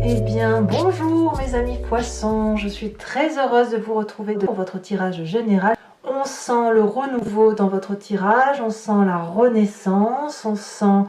Eh bien, bonjour mes amis poissons, je suis très heureuse de vous retrouver pour votre tirage général. On sent le renouveau dans votre tirage, on sent la renaissance, on sent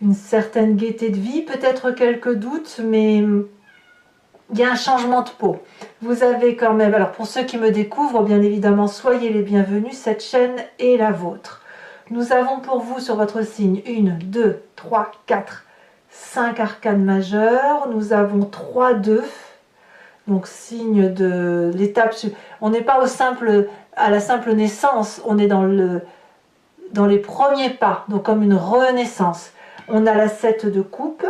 une certaine gaieté de vie, peut-être quelques doutes, mais il y a un changement de peau. Vous avez quand même, alors pour ceux qui me découvrent, bien évidemment, soyez les bienvenus, cette chaîne est la vôtre. Nous avons pour vous sur votre signe 1, 2, 3, 4, 5 arcanes majeures. Nous avons 3 2, donc signe de l'étape. On n'est pas à la simple naissance, on est dans les premiers pas, donc comme une renaissance. On a la 7 de coupe.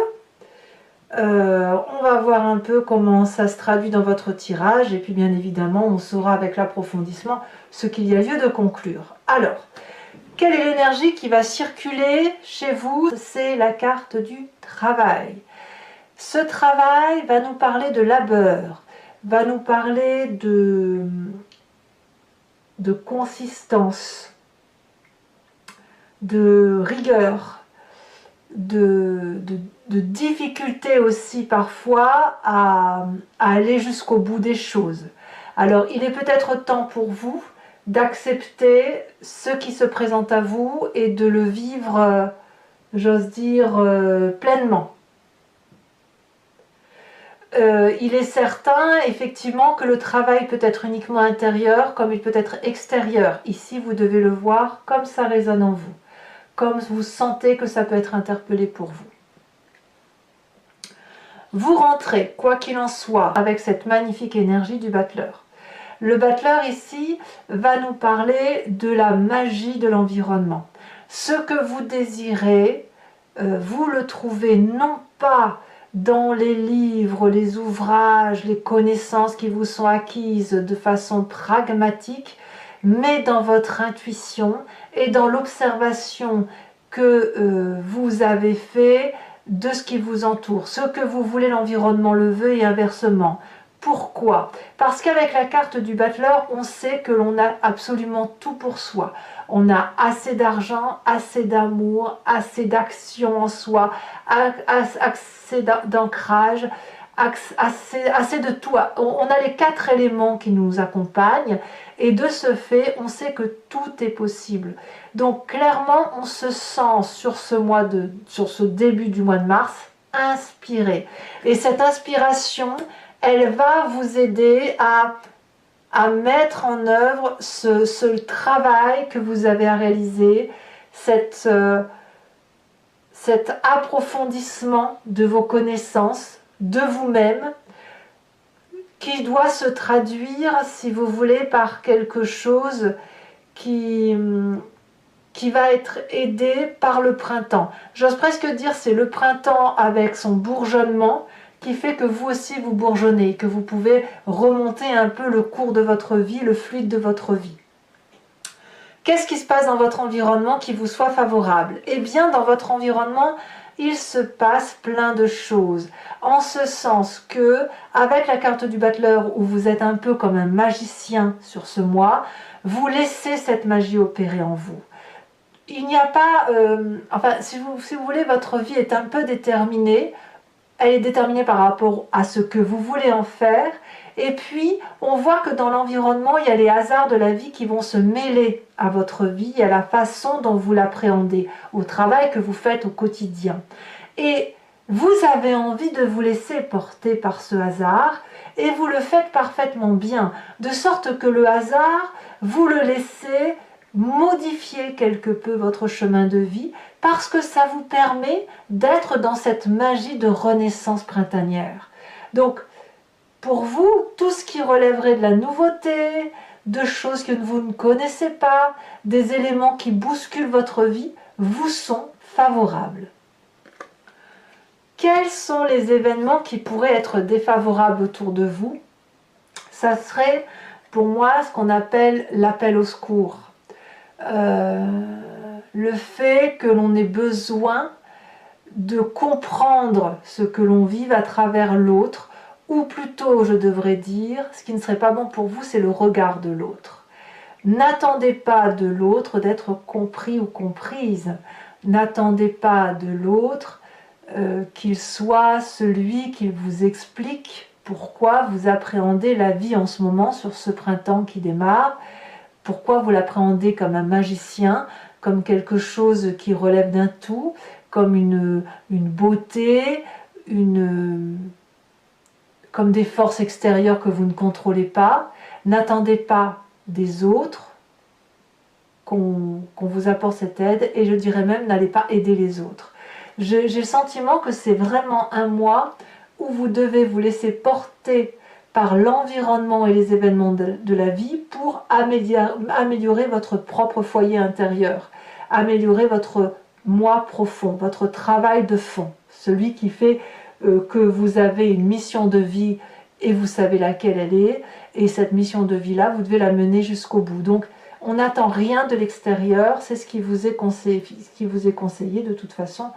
On va voir un peu comment ça se traduit dans votre tirage et puis bien évidemment on saura avec l'approfondissement ce qu'il y a lieu de conclure. Alors, quelle est l'énergie qui va circuler chez vous? C'est la carte du travail. Ce travail va nous parler de labeur, va nous parler de consistance, de rigueur, de difficulté aussi parfois à aller jusqu'au bout des choses. Alors il est peut-être temps pour vous d'accepter ce qui se présente à vous et de le vivre, j'ose dire, pleinement. Il est certain effectivement que le travail peut être uniquement intérieur comme il peut être extérieur. Ici vous devez le voir comme ça résonne en vous, comme vous sentez que ça peut être interpellé pour vous. Vous rentrez, quoi qu'il en soit, avec cette magnifique énergie du battleur. Le battleur ici va nous parler de la magie de l'environnement. Ce que vous désirez, vous le trouvez non pas dans les livres, les ouvrages, les connaissances qui vous sont acquises de façon pragmatique, mais dans votre intuition et dans l'observation que vous avez fait de ce qui vous entoure. Ce que vous voulez, l'environnement le veut et inversement. Pourquoi? Parce qu'avec la carte du battleur, on sait que l'on a absolument tout pour soi. On a assez d'argent, assez d'amour, assez d'action en soi, assez d'ancrage, assez de tout. On a les 4 éléments qui nous accompagnent et de ce fait, on sait que tout est possible. Donc clairement, on se sent sur ce début du mois de mars inspiré. Et cette inspiration, elle va vous aider à mettre en œuvre ce travail que vous avez à réaliser, cet approfondissement de vos connaissances, de vous-même, qui doit se traduire, si vous voulez, par quelque chose qui va être aidé par le printemps. J'ose presque dire c'est le printemps avec son bourgeonnement qui fait que vous aussi vous bourgeonnez, que vous pouvez remonter un peu le cours de votre vie, le fluide de votre vie. Qu'est-ce qui se passe dans votre environnement qui vous soit favorable? Eh bien, dans votre environnement, il se passe plein de choses. En ce sens que, avec la carte du battleur, où vous êtes un peu comme un magicien sur ce mois, vous laissez cette magie opérer en vous. Il n'y a pas... enfin, si vous voulez, votre vie est un peu déterminée. Elle est déterminée par rapport à ce que vous voulez en faire. Et puis, on voit que dans l'environnement, il y a les hasards de la vie qui vont se mêler à votre vie et à la façon dont vous l'appréhendez, au travail que vous faites au quotidien. Et vous avez envie de vous laisser porter par ce hasard et vous le faites parfaitement bien, de sorte que le hasard, vous le laissez modifier quelque peu votre chemin de vie parce que ça vous permet d'être dans cette magie de renaissance printanière. Donc, pour vous, tout ce qui relèverait de la nouveauté, de choses que vous ne connaissez pas, des éléments qui bousculent votre vie, vous sont favorables. Quels sont les événements qui pourraient être défavorables autour de vous? Ça serait pour moi ce qu'on appelle l'appel au secours. Le fait que l'on ait besoin de comprendre ce que l'on vive à travers l'autre, ou plutôt, je devrais dire, ce qui ne serait pas bon pour vous, c'est le regard de l'autre. N'attendez pas de l'autre d'être compris ou comprise. N'attendez pas de l'autre qu'il soit celui qui vous explique pourquoi vous appréhendez la vie en ce moment sur ce printemps qui démarre, pourquoi vous l'appréhendez comme un magicien, comme quelque chose qui relève d'un tout, comme une beauté, comme des forces extérieures que vous ne contrôlez pas. N'attendez pas des autres qu'on vous apporte cette aide, et je dirais même n'allez pas aider les autres. J'ai le sentiment que c'est vraiment un mois où vous devez vous laisser porter par l'environnement et les événements de la vie pour améliorer votre propre foyer intérieur, améliorer votre moi profond, votre travail de fond, celui qui fait que vous avez une mission de vie et vous savez laquelle elle est, et cette mission de vie-là, vous devez la mener jusqu'au bout. Donc, on n'attend rien de l'extérieur, c'est ce qui vous est conseillé de toute façon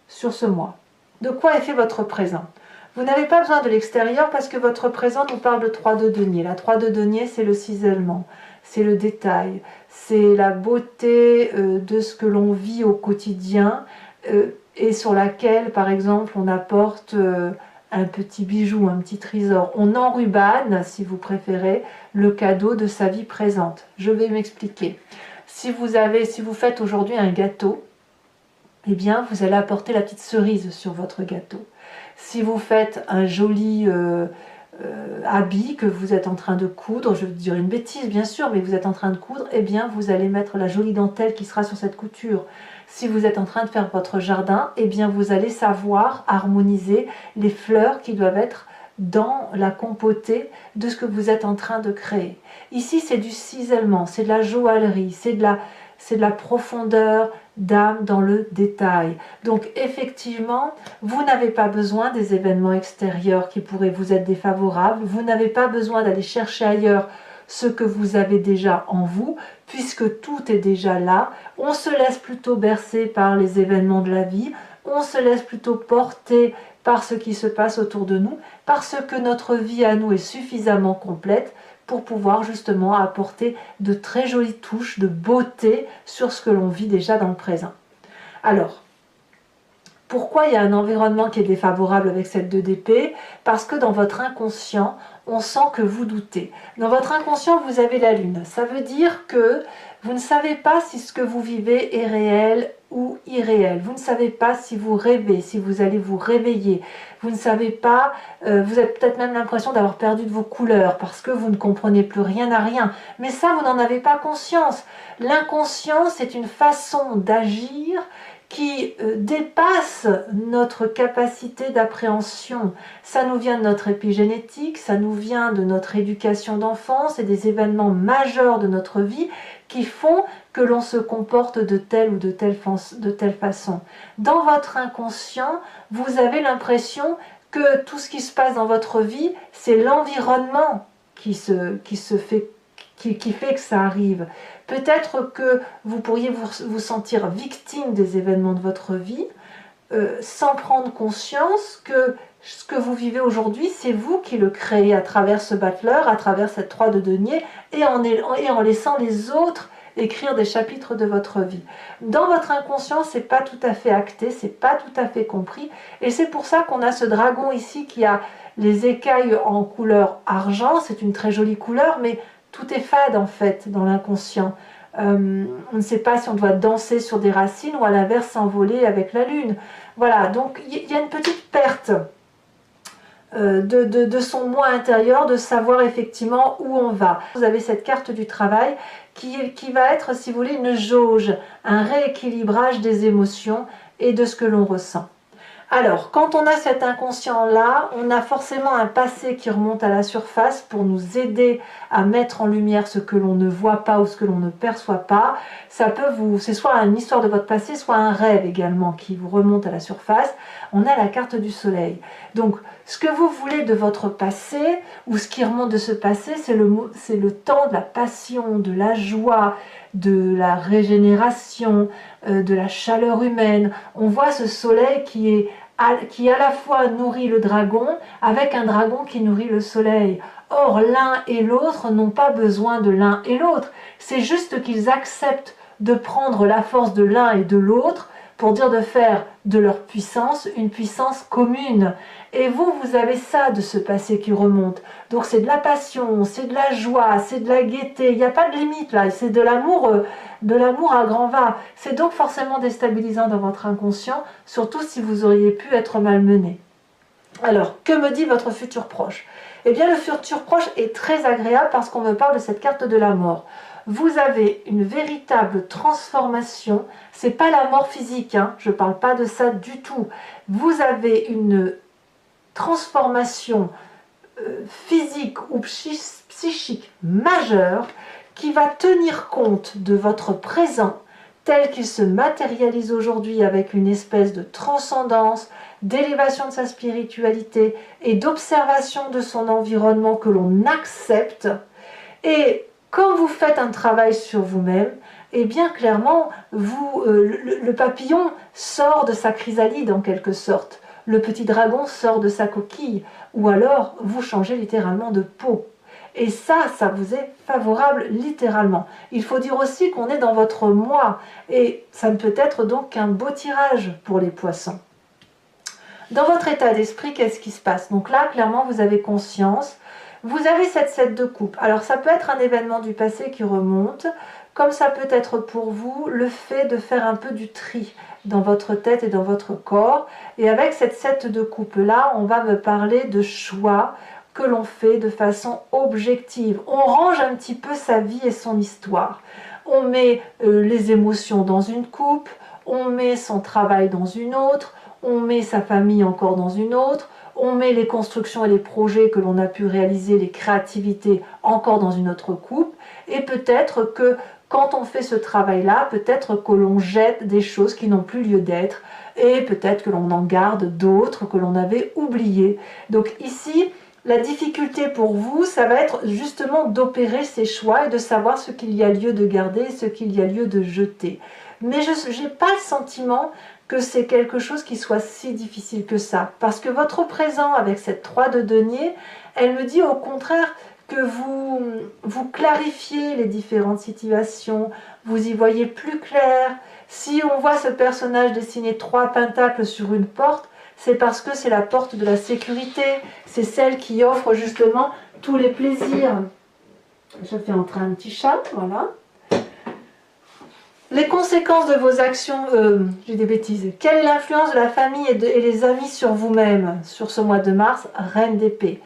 sur ce mois. De quoi est fait votre présent? Vous n'avez pas besoin de l'extérieur parce que votre présent nous parle de 3 de denier. La 3 de denier, c'est le cisaillement, c'est le détail, c'est la beauté de ce que l'on vit au quotidien et sur laquelle, par exemple, on apporte un petit bijou, un petit trésor. On enrubane, si vous préférez, le cadeau de sa vie présente. Je vais m'expliquer. Si vous faites aujourd'hui un gâteau, eh bien, vous allez apporter la petite cerise sur votre gâteau. Si vous faites un joli habit que vous êtes en train de coudre, je vais dire une bêtise bien sûr, mais vous êtes en train de coudre, eh bien, vous allez mettre la jolie dentelle qui sera sur cette couture. Si vous êtes en train de faire votre jardin, eh bien, vous allez savoir harmoniser les fleurs qui doivent être dans la compotée de ce que vous êtes en train de créer. Ici, c'est du cisaillement, c'est de la joaillerie, c'est de la profondeur d'âme dans le détail. Donc effectivement, vous n'avez pas besoin des événements extérieurs qui pourraient vous être défavorables, vous n'avez pas besoin d'aller chercher ailleurs ce que vous avez déjà en vous, puisque tout est déjà là. On se laisse plutôt bercer par les événements de la vie, on se laisse plutôt porter par ce qui se passe autour de nous, parce que notre vie à nous est suffisamment complète pour pouvoir justement apporter de très jolies touches de beauté sur ce que l'on vit déjà dans le présent. Alors, pourquoi il y a un environnement qui est défavorable avec cette 2 d'épée? Parce que dans votre inconscient, on sent que vous doutez. Dans votre inconscient, vous avez la lune. Ça veut dire que vous ne savez pas si ce que vous vivez est réel ou irréel. Vous ne savez pas si vous rêvez, si vous allez vous réveiller. Vous ne savez pas, vous avez peut-être même l'impression d'avoir perdu de vos couleurs parce que vous ne comprenez plus rien à rien. Mais ça, vous n'en avez pas conscience. L'inconscient, c'est une façon d'agir qui dépasse notre capacité d'appréhension. Ça nous vient de notre épigénétique, ça nous vient de notre éducation d'enfance et des événements majeurs de notre vie qui font que l'on se comporte de telle ou de telle façon. Dans votre inconscient, vous avez l'impression que tout ce qui se passe dans votre vie, c'est l'environnement qui fait que ça arrive. Peut-être que vous pourriez vous sentir victime des événements de votre vie sans prendre conscience que ce que vous vivez aujourd'hui, c'est vous qui le créez à travers ce battleur, à travers cette 3 de denier et en laissant les autres écrire des chapitres de votre vie. Dans votre inconscient, c'est pas tout à fait acté, c'est pas tout à fait compris et c'est pour ça qu'on a ce dragon ici qui a les écailles en couleur argent, c'est une très jolie couleur, mais tout est fade en fait dans l'inconscient. On ne sait pas si on doit danser sur des racines ou à l'inverse s'envoler avec la lune. Voilà, donc il y a une petite perte de son moi intérieur, de savoir effectivement où on va. Vous avez cette carte du travail qui va être, si vous voulez, une jauge, un rééquilibrage des émotions et de ce que l'on ressent. Alors, quand on a cet inconscient-là, on a forcément un passé qui remonte à la surface pour nous aider à mettre en lumière ce que l'on ne voit pas ou ce que l'on ne perçoit pas. C'est soit une histoire de votre passé, soit un rêve également qui vous remonte à la surface. On a la carte du soleil. Donc, ce que vous voulez de votre passé, ou ce qui remonte de ce passé, c'est le temps de la passion, de la joie, de la régénération, de la chaleur humaine. On voit ce soleil qui à la fois nourrit le dragon avec un dragon qui nourrit le soleil. Or, l'un et l'autre n'ont pas besoin de l'un et l'autre. C'est juste qu'ils acceptent de prendre la force de l'un et de l'autre pour dire de faire de leur puissance une puissance commune. Et vous, vous avez ça de ce passé qui remonte. Donc c'est de la passion, c'est de la joie, c'est de la gaieté. Il n'y a pas de limite là, c'est de l'amour à grand va. C'est donc forcément déstabilisant dans votre inconscient, surtout si vous auriez pu être malmené. Alors, que me dit votre futur proche? Eh bien, le futur proche est très agréable parce qu'on me parle de cette carte de la mort. Vous avez une véritable transformation. C'est pas la mort physique, hein, je ne parle pas de ça du tout. Vous avez une transformation physique ou psychique majeure qui va tenir compte de votre présent tel qu'il se matérialise aujourd'hui avec une espèce de transcendance, d'élévation de sa spiritualité et d'observation de son environnement que l'on accepte. Et quand vous faites un travail sur vous-même, eh bien clairement, le papillon sort de sa chrysalide en quelque sorte. Le petit dragon sort de sa coquille. Ou alors, vous changez littéralement de peau. Et ça vous est favorable littéralement. Il faut dire aussi qu'on est dans votre moi. Et ça ne peut être donc qu'un beau tirage pour les poissons. Dans votre état d'esprit, qu'est-ce qui se passe? Donc là, clairement, vous avez conscience. Vous avez cette 7 de coupe. Alors ça peut être un événement du passé qui remonte, comme ça peut être pour vous le fait de faire un peu du tri dans votre tête et dans votre corps. Et avec cette 7 de coupe là, on va me parler de choix que l'on fait de façon objective. On range un petit peu sa vie et son histoire. On met les émotions dans une coupe, on met son travail dans une autre, on met sa famille encore dans une autre, on met les constructions et les projets que l'on a pu réaliser, les créativités encore dans une autre coupe, et peut-être que quand on fait ce travail-là, peut-être que l'on jette des choses qui n'ont plus lieu d'être, et peut-être que l'on en garde d'autres que l'on avait oubliées. Donc ici, la difficulté pour vous, ça va être justement d'opérer ces choix et de savoir ce qu'il y a lieu de garder et ce qu'il y a lieu de jeter. Mais je n'ai pas le sentiment que c'est quelque chose qui soit si difficile que ça. Parce que votre présent avec cette 3 de denier, elle me dit au contraire que vous clarifiez les différentes situations, vous y voyez plus clair. Si on voit ce personnage dessiner 3 pentacles sur une porte, c'est parce que c'est la porte de la sécurité, c'est celle qui offre justement tous les plaisirs. Je fais entrer un petit chat, voilà. Les conséquences de vos actions, j'ai des bêtises. Quelle est l'influence de la famille et les amis sur vous-même sur ce mois de mars? Reine d'épée.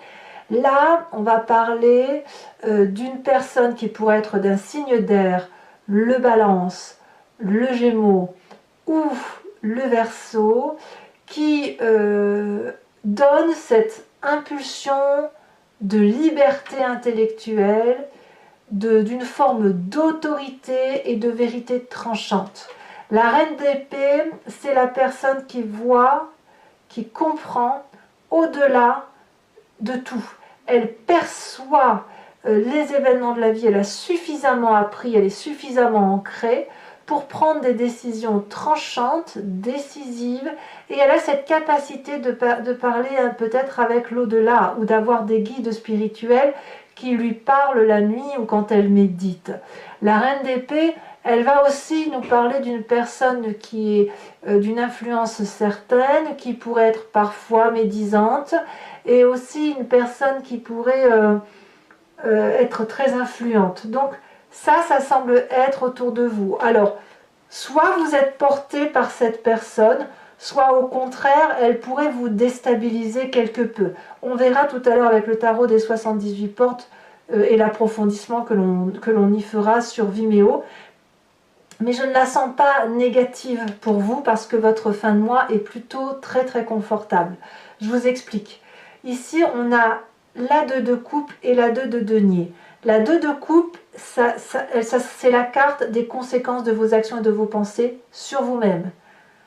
Là, on va parler d'une personne qui pourrait être d'un signe d'air, le Balance, le Gémeaux ou le Verseau, qui donne cette impulsion de liberté intellectuelle, d'une forme d'autorité et de vérité tranchante. La reine d'épée, c'est la personne qui voit, qui comprend au-delà de tout. Elle perçoit les événements de la vie, elle a suffisamment appris, elle est suffisamment ancrée pour prendre des décisions tranchantes, décisives, et elle a cette capacité de parler peut-être avec l'au-delà, ou d'avoir des guides spirituels qui lui parlent la nuit ou quand elle médite. La reine d'épée, elle va aussi nous parler d'une personne qui est d'une influence certaine, qui pourrait être parfois médisante, et aussi une personne qui pourrait être très influente. Donc ça semble être autour de vous. Alors, soit vous êtes porté par cette personne, soit au contraire, elle pourrait vous déstabiliser quelque peu. On verra tout à l'heure avec le tarot des 78 portes et l'approfondissement que l'on y fera sur Vimeo. Mais je ne la sens pas négative pour vous parce que votre fin de mois est plutôt très très confortable. Je vous explique. Ici, on a la 2 de coupe et la 2 de denier. La 2 de coupe, c'est la carte des conséquences de vos actions et de vos pensées sur vous-même.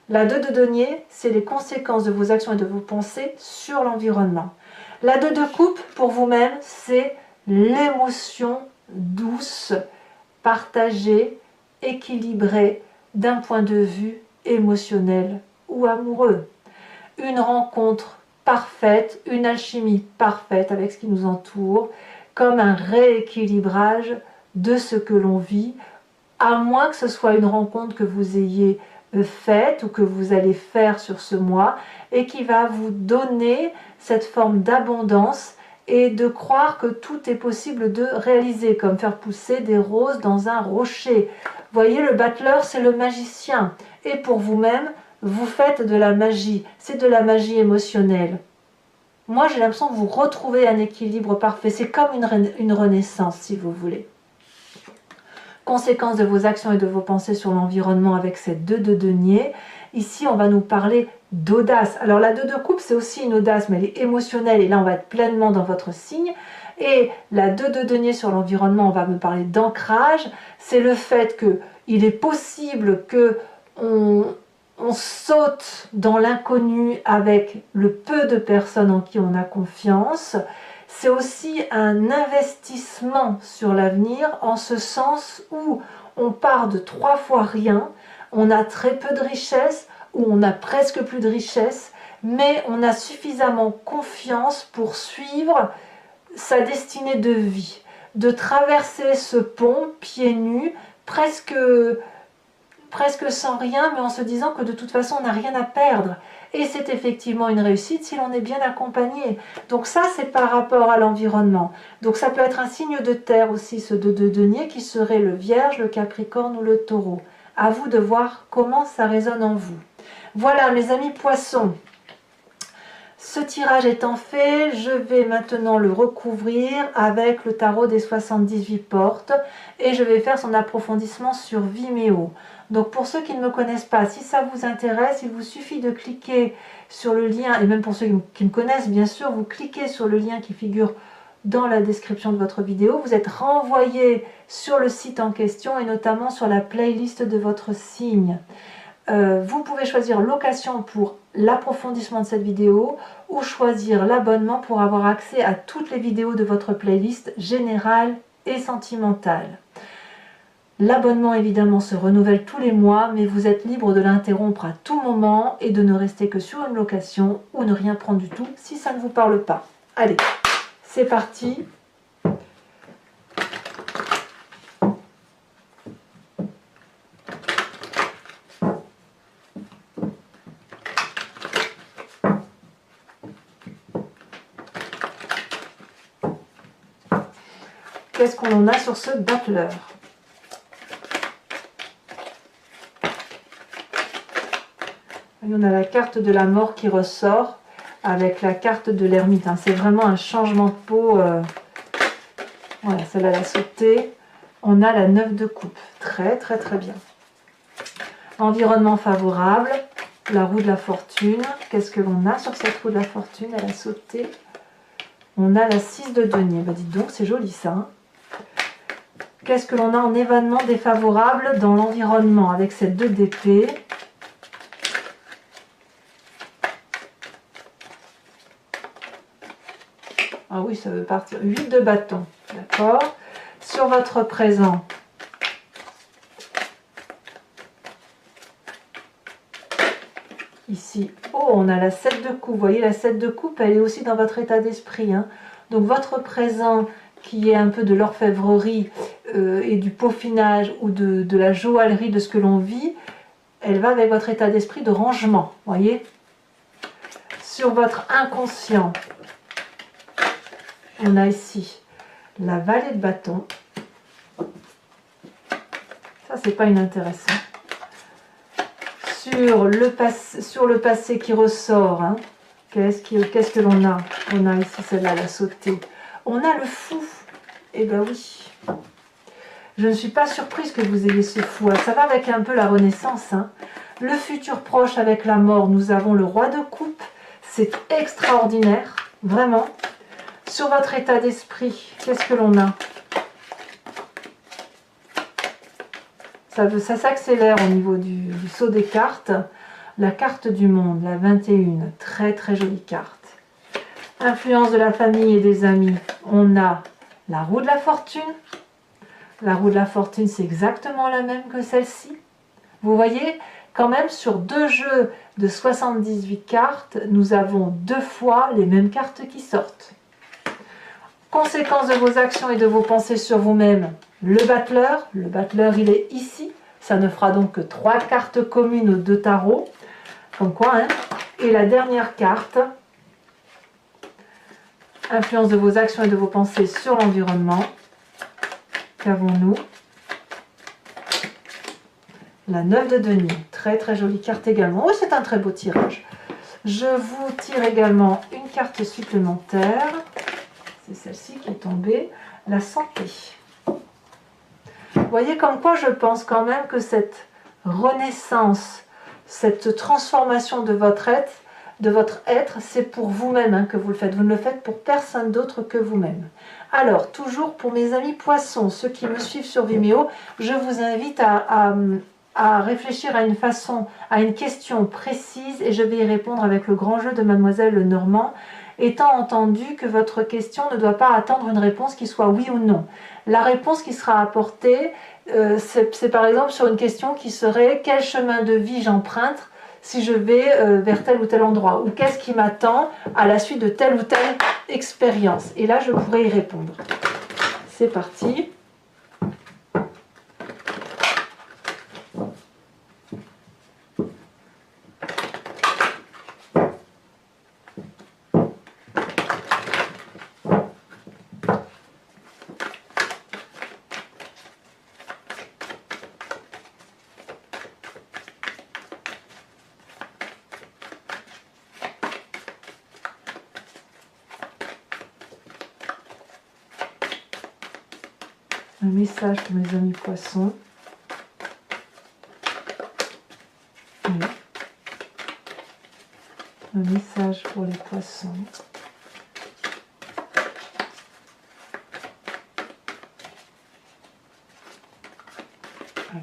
La 2 de denier, c'est les conséquences de vos actions et de vos pensées sur l'environnement. La 2 de coupe, pour vous-même, c'est l'émotion douce, partagée, équilibrée d'un point de vue émotionnel ou amoureux. Une rencontre parfaite, une alchimie parfaite avec ce qui nous entoure, comme un rééquilibrage de ce que l'on vit, à moins que ce soit une rencontre que vous ayez faites ou que vous allez faire sur ce mois et qui va vous donner cette forme d'abondance et de croire que tout est possible de réaliser, comme faire pousser des roses dans un rocher. Vous voyez, le battleur, c'est le magicien. Et pour vous-même, vous faites de la magie. C'est de la magie émotionnelle. Moi, j'ai l'impression que vous retrouvez un équilibre parfait. C'est comme une renaissance, si vous voulez. Conséquence de vos actions et de vos pensées sur l'environnement avec ces 2 de denier. Ici, on va nous parler d'audace. Alors, la 2 de coupe, c'est aussi une audace, mais elle est émotionnelle. Et là, on va être pleinement dans votre signe. Et la 2 de denier sur l'environnement, on va me parler d'ancrage. C'est le fait qu'il est possible que on saute dans l'inconnu avec le peu de personnes en qui on a confiance. C'est aussi un investissement sur l'avenir en ce sens où on part de 3 fois rien, on a très peu de richesse ou on a presque plus de richesse, mais on a suffisamment confiance pour suivre sa destinée de vie, de traverser ce pont pieds nus, presque sans rien, mais en se disant que de toute façon on n'a rien à perdre. Et c'est effectivement une réussite si l'on est bien accompagné. Donc ça, c'est par rapport à l'environnement. Donc ça peut être un signe de terre aussi, ce 2 de denier, qui serait le Vierge, le Capricorne ou le Taureau. À vous de voir comment ça résonne en vous. Voilà, mes amis Poissons. Ce tirage étant fait, je vais maintenant le recouvrir avec le tarot des 78 portes et je vais faire son approfondissement sur Vimeo. Donc pour ceux qui ne me connaissent pas, si ça vous intéresse, il vous suffit de cliquer sur le lien, et même pour ceux qui me connaissent bien sûr, vous cliquez sur le lien qui figure dans la description de votre vidéo. Vous êtes renvoyé sur le site en question et notamment sur la playlist de votre signe. Vous pouvez choisir location pour l'approfondissement de cette vidéo ou choisir l'abonnement pour avoir accès à toutes les vidéos de votre playlist générale et sentimentale. L'abonnement évidemment se renouvelle tous les mois, mais vous êtes libre de l'interrompre à tout moment et de ne rester que sur une location ou ne rien prendre du tout si ça ne vous parle pas. Allez, c'est parti. Qu'est-ce qu'on en a sur ce battleur? On a la carte de la mort qui ressort avec la carte de l'ermite. C'est vraiment un changement de peau. Voilà, celle-là, elle a sauté. On a la 9 de coupe. Très, très, très bien. Environnement favorable. La roue de la fortune. Qu'est-ce que l'on a sur cette roue de la fortune? Elle a sauté. On a la 6 de denier. Bah, dites donc, c'est joli ça. Hein. Qu'est-ce que l'on a en événement défavorable dans l'environnement avec cette 2 d'épée? Ah oui, ça veut partir. 8 de bâton. D'accord. Sur votre présent. Ici. Oh, on a la 7 de coupe. Vous voyez, la 7 de coupe, elle est aussi dans votre état d'esprit. Hein. Donc, votre présent, qui est un peu de l'orfèvrerie et du peaufinage ou de la joaillerie de ce que l'on vit, elle va avec votre état d'esprit de rangement. Vous voyez. Sur votre inconscient. On a ici la vallée de bâton. Ça, c'est pas inintéressant. Sur le passé qui ressort, hein, qu'est-ce que l'on a? On a ici celle-là, la sautée. On a le fou. Eh ben oui. Je ne suis pas surprise que vous ayez ce fou. Ça va avec un peu la renaissance. Hein. Le futur proche avec la mort, nous avons le roi de coupe. C'est extraordinaire, vraiment. Sur votre état d'esprit, qu'est-ce que l'on a? Ça s'accélère au niveau du saut des cartes. La carte du monde, la 21. Très très jolie carte. Influence de la famille et des amis. On a la roue de la fortune. La roue de la fortune, c'est exactement la même que celle-ci. Vous voyez, quand même, sur 2 jeux de 78 cartes, nous avons 2 fois les mêmes cartes qui sortent. Conséquence de vos actions et de vos pensées sur vous-même, le battleur il est ici, Ça ne fera donc que 3 cartes communes aux 2 tarots. Comme quoi, hein. Et la dernière carte, influence de vos actions et de vos pensées sur l'environnement. Qu'avons-nous? La 9 de denier. Très très jolie carte également. Oh, c'est un très beau tirage. Je vous tire également une carte supplémentaire. C'est celle-ci qui est tombée. La santé. Vous voyez comme quoi je pense quand même que cette renaissance, cette transformation de votre être, c'est pour vous-même hein, que vous le faites. Vous ne le faites pour personne d'autre que vous-même. Alors, toujours pour mes amis poissons, ceux qui me suivent sur Vimeo, je vous invite à réfléchir à une question précise et je vais y répondre avec le grand jeu de Mademoiselle Lenormand, étant entendu que votre question ne doit pas attendre une réponse qui soit oui ou non. La réponse qui sera apportée, c'est par exemple sur une question qui serait « Quel chemin de vie j'emprunte si je vais vers tel ou tel endroit ?» ou « Qu'est-ce qui m'attend à la suite de telle ou telle expérience ?» Et là, je pourrais y répondre. C'est parti. Un message pour mes amis poissons. Oui. Un message pour les poissons. Oui.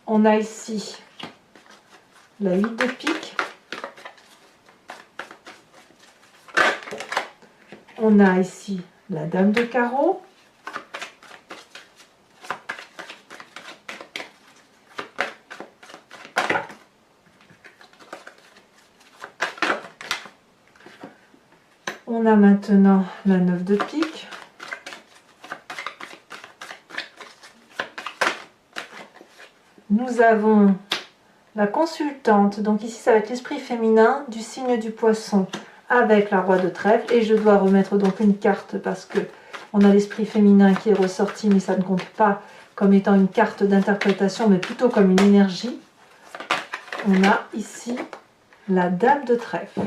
On a ici la 8 de pique. On a ici la dame de carreau. On a maintenant la 9 de pique. Nous avons la consultante, donc ici ça va être l'esprit féminin du signe du poisson avec la roi de trèfle, et je dois remettre donc une carte parce que on a l'esprit féminin qui est ressorti, mais ça ne compte pas comme étant une carte d'interprétation, mais plutôt comme une énergie. On a ici la dame de trèfle.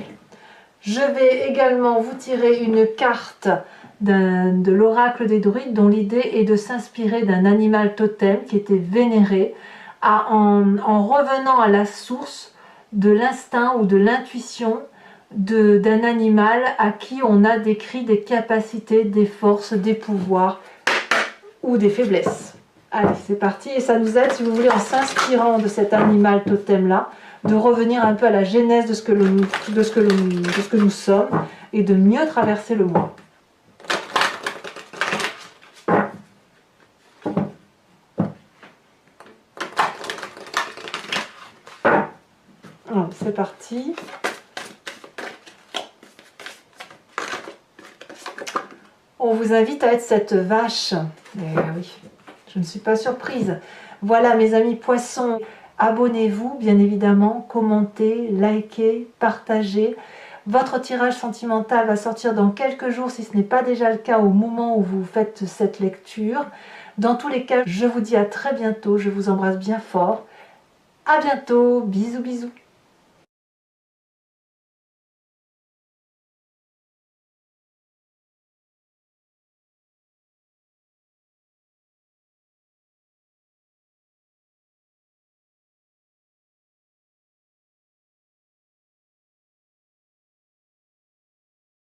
Je vais également vous tirer une carte de l'oracle des druides, dont l'idée est de s'inspirer d'un animal totem qui était vénéré, en revenant à la source de l'instinct ou de l'intuition d'un animal à qui on a décrit des capacités, des forces, des pouvoirs ou des faiblesses. Allez, c'est parti, et ça nous aide, si vous voulez, en s'inspirant de cet animal totem-là, de revenir un peu à la genèse de ce que nous sommes et de mieux traverser le mois. C'est parti. On vous invite à être cette vache. Oui, je ne suis pas surprise. Voilà mes amis poissons, abonnez-vous bien évidemment, commentez, likez, partagez. Votre tirage sentimental va sortir dans quelques jours si ce n'est pas déjà le cas au moment où vous faites cette lecture. Dans tous les cas, je vous dis à très bientôt, je vous embrasse bien fort. À bientôt, bisous bisous.